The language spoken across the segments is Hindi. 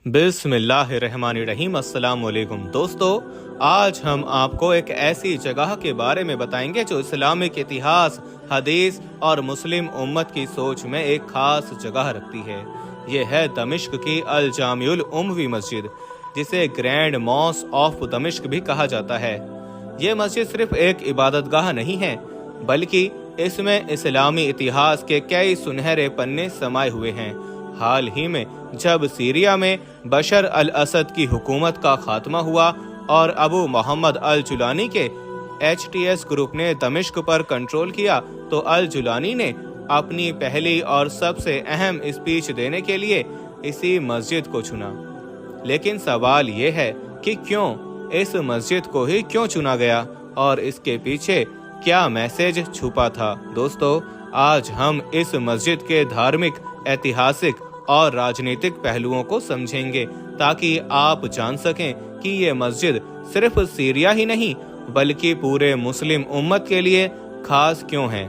बिस्मिल्लाहिर्रहमानिर्रहीम। अस्सलाम वालेकुम दोस्तों, आज हम आपको एक ऐसी जगह के बारे में बताएंगे जो इस्लामिक इतिहास, हदीस और मुस्लिम उम्मत की सोच में एक खास जगह रखती है। ये है दमिश्क की अल जामिउल उमवी मस्जिद, जिसे ग्रैंड मॉस्क ऑफ दमिश्क भी कहा जाता है। ये मस्जिद सिर्फ एक इबादतगाह नहीं है, बल्कि इसमें इस्लामी इतिहास के कई सुनहरे पन्ने समाये हुए हैं। हाल ही में जब सीरिया में बशर अल असद की हुकूमत का खात्मा हुआ और अबू मोहम्मद अल जुलानी के HTS ग्रुप ने दमिश्क पर कंट्रोल किया, तो अल जुलानी ने अपनी पहली और सबसे अहम स्पीच देने के लिए इसी मस्जिद को चुना। लेकिन सवाल ये है कि क्यों इस मस्जिद को ही क्यों चुना गया और इसके पीछे क्या मैसेज छुपा था। दोस्तों, आज हम इस मस्जिद के धार्मिक, ऐतिहासिक और राजनीतिक पहलुओं को समझेंगे, ताकि आप जान सकें कि ये मस्जिद सिर्फ सीरिया ही नहीं बल्कि पूरे मुस्लिम उम्मत के लिए खास क्यों है।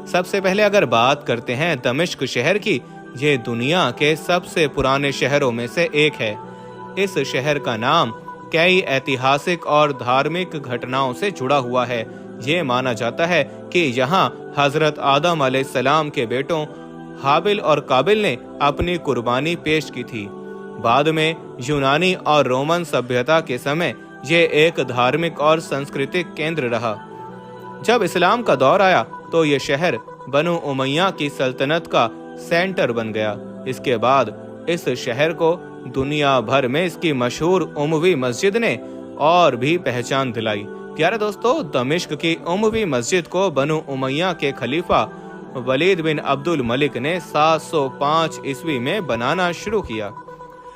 सबसे पहले अगर बात करते हैं दमिश्क शहर की, ये दुनिया के सबसे पुराने शहरों में से एक है। इस शहर का नाम कई ऐतिहासिक और धार्मिक घटनाओं से जुड़ा हुआ है। ये माना जाता है कि यहाँ हजरत आदम अलैहिस्सलाम के बेटों हाबिल और काबिल ने अपनी कुर्बानी पेश की थी। बाद में यूनानी और रोमन सभ्यता के समय ये एक धार्मिक और सांस्कृतिक केंद्र रहा। जब इस्लाम का दौर आया तो ये शहर बनु उमैया की सल्तनत का सेंटर बन गया। इसके बाद इस शहर को दुनिया भर में इसकी मशहूर उमवी मस्जिद ने और भी पहचान दिलाई। प्यारे दोस्तों, दमिश्क की उमवी मस्जिद को बनु उमैया के खलीफा वलीद बिन अब्दुल मलिक ने 705 ईस्वी में बनाना शुरू किया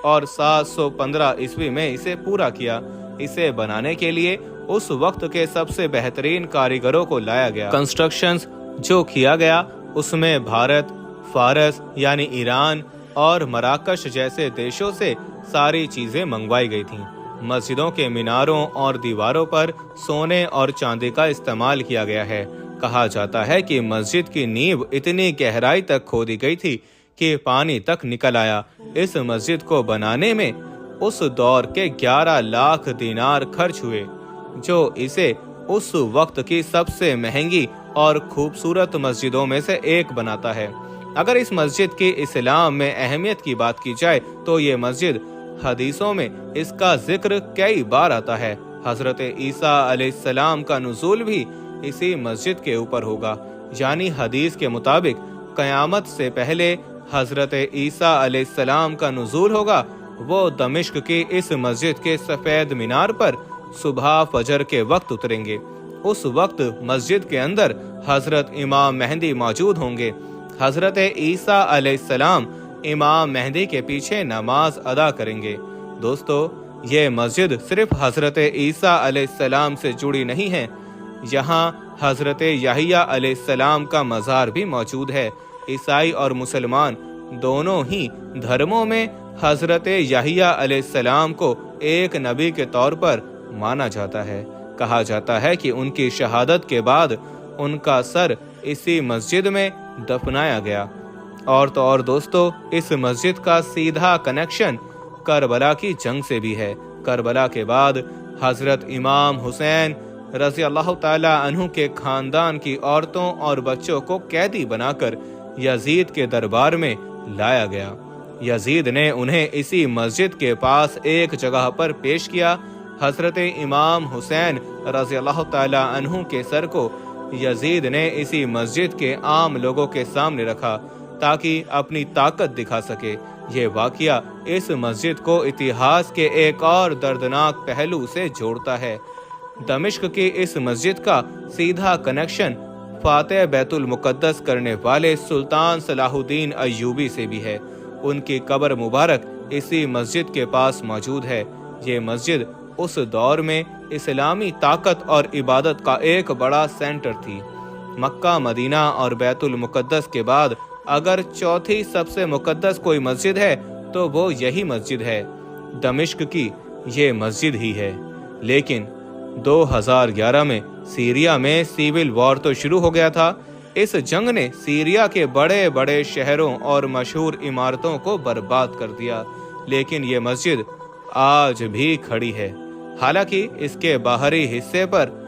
और 715 ईस्वी में इसे पूरा किया। इसे बनाने के लिए उस वक्त के सबसे बेहतरीन कारीगरों को लाया गया। कंस्ट्रक्शंस जो किया गया उसमें भारत, फारस यानी ईरान और मराकश जैसे देशों से सारी चीजें मंगवाई गई थीं। मस्जिदों के मीनारों और दीवारों पर सोने और चांदी का इस्तेमाल किया गया है। कहा जाता है कि मस्जिद की नींव इतनी गहराई तक खोदी गई थी कि पानी तक निकल आया। इस मस्जिद को बनाने में उस दौर के 11 लाख दिनार खर्च हुए, जो इसे उस वक्त की सबसे महंगी और खूबसूरत मस्जिदों में से एक बनाता है। अगर इस मस्जिद की इस्लाम में अहमियत की बात की जाए तो ये मस्जिद हदीसों में इसका जिक्र कई बार आता है। हजरत ईसा अलैहिस्सलाम का नुज़ूल भी इसी मस्जिद के ऊपर होगा। यानी हदीस के मुताबिक कयामत से पहले हजरत ईसा अलैहिस्सलाम का नुज़ूल होगा। वो दमिश्क की इस मस्जिद के सफेद मीनार पर सुबह फजर के वक्त उतरेंगे। उस वक्त मस्जिद के अंदर हजरत इमाम मेहदी मौजूद होंगे। हजरत ईसा अलैहिस्सलाम इमाम मेहदी के पीछे नमाज अदा करेंगे। दोस्तों, ये मस्जिद सिर्फ हजरत ईसा अलैहिस्सलाम से जुड़ी नहीं है, यहाँ हजरत याहिया अलैहिस्सलाम का मज़ार भी मौजूद है। ईसाई और मुसलमान दोनों ही धर्मों में हजरत याहिया अलैहिस्सलाम को एक नबी के तौर पर माना जाता है। कहा जाता है कि उनकी शहादत के बाद उनका सर इसी मस्जिद में दफनाया गया। और तो और दोस्तों, इस मस्जिद का सीधा कनेक्शन करबला की जंग से भी है। करबला के बाद हजरत इमाम हुसैन रज़ी अल्लाह ताला अन्हु के खानदान की औरतों और बच्चों को कैदी बनाकर यजीद के दरबार में लाया गया। यजीद ने उन्हें इसी मस्जिद के पास एक जगह पर पेश किया। हजरत इमाम हुसैन रज़ी अल्लाह ताला अन्हु के सर को यजीद ने इसी मस्जिद के आम लोगों के सामने रखा ताकि अपनी ताकत दिखा सके। ये वाकया इस मस्जिद को इतिहास के एक और दर्दनाक पहलू से जोड़ता है। दमिश्क की इस मस्जिद का सीधा कनेक्शन फातेह बैतुल मुकद्दस करने वाले सुल्तान सलाहुद्दीन अय्यूबी से भी है। उनकी कब्र मुबारक इसी मस्जिद के पास मौजूद है। ये मस्जिद उस दौर में इस्लामी ताकत और इबादत का एक बड़ा सेंटर थी। मक्का, मदीना और बैतुल मुकद्दस के बाद अगर चौथी सबसे मुकद्दस कोई मस्जिद है तो वो यही मस्जिद है। दमिश्क की ये मस्जिद ही है। लेकिन 2011 में सीरिया में सिविल वॉर तो शुरू हो गया था। इस जंग ने सीरिया के बड़े बड़े शहरों और मशहूर इमारतों को बर्बाद कर दिया। लेकिन ये मस्जिद आज भी खड़ी है। हालांकि इसके बाहरी हिस्से पर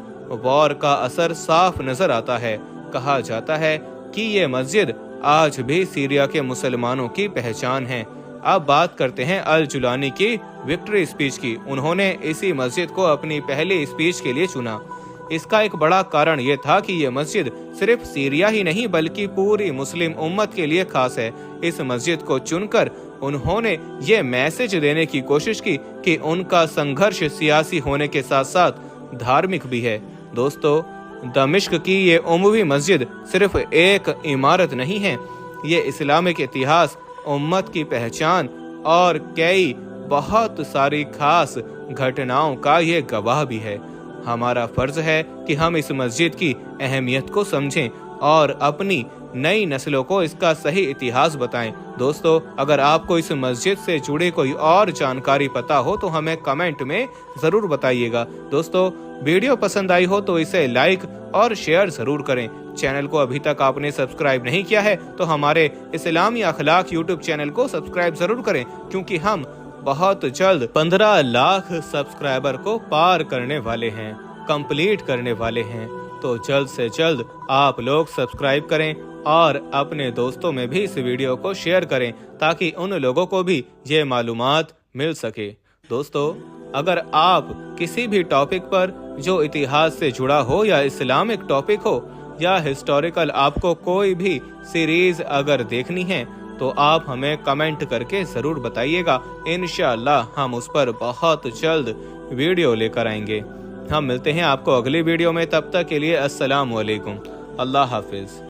वॉर का असर साफ नजर आता है। कहा जाता है कि ये मस्जिद आज भी सीरिया के मुसलमानों की पहचान है। अब बात करते हैं अल जुलानी की विक्ट्री स्पीच की। उन्होंने इसी मस्जिद को अपनी पहली स्पीच के लिए चुना। इसका एक बड़ा कारण ये था कि ये मस्जिद सिर्फ सीरिया ही नहीं बल्कि पूरी मुस्लिम उम्मत के लिए खास है। इस मस्जिद को चुनकर उन्होंने ये मैसेज देने की कोशिश की कि उनका संघर्ष सियासी होने के साथ साथ धार्मिक भी है। दोस्तों, दमिश्क की ये उमवी मस्जिद सिर्फ एक इमारत नहीं है, ये इस्लामिक इतिहास, उम्मत की पहचान और कई बहुत सारी खास घटनाओं का ये गवाह भी है। हमारा फर्ज है कि हम इस मस्जिद की अहमियत को समझें और अपनी नई नस्लों को इसका सही इतिहास बताएं। दोस्तों, अगर आपको इस मस्जिद से जुड़े कोई और जानकारी पता हो तो हमें कमेंट में जरूर बताइएगा। दोस्तों, वीडियो पसंद आई हो तो इसे लाइक और शेयर जरूर करें। चैनल को अभी तक आपने सब्सक्राइब नहीं किया है तो हमारे इस्लामी अखलाक यूट्यूब चैनल को सब्सक्राइब जरूर करें, क्योंकि हम बहुत जल्द 15 लाख सब्सक्राइबर को पार करने वाले हैं, कंप्लीट करने वाले हैं। तो जल्द से जल्द आप लोग सब्सक्राइब करें और अपने दोस्तों में भी इस वीडियो को शेयर करें ताकि उन लोगों को भी ये मालूमात मिल सके। दोस्तों, अगर आप किसी भी टॉपिक पर जो इतिहास से जुड़ा हो या इस्लामिक टॉपिक हो या हिस्टोरिकल आपको कोई भी सीरीज अगर देखनी है तो आप हमें कमेंट करके जरूर बताइएगा। इंशाअल्लाह हम उस पर बहुत जल्द वीडियो लेकर आएंगे। हम मिलते हैं आपको अगली वीडियो में, तब तक के लिए अस्सलाम वालेकुम, अल्लाह हाफिज।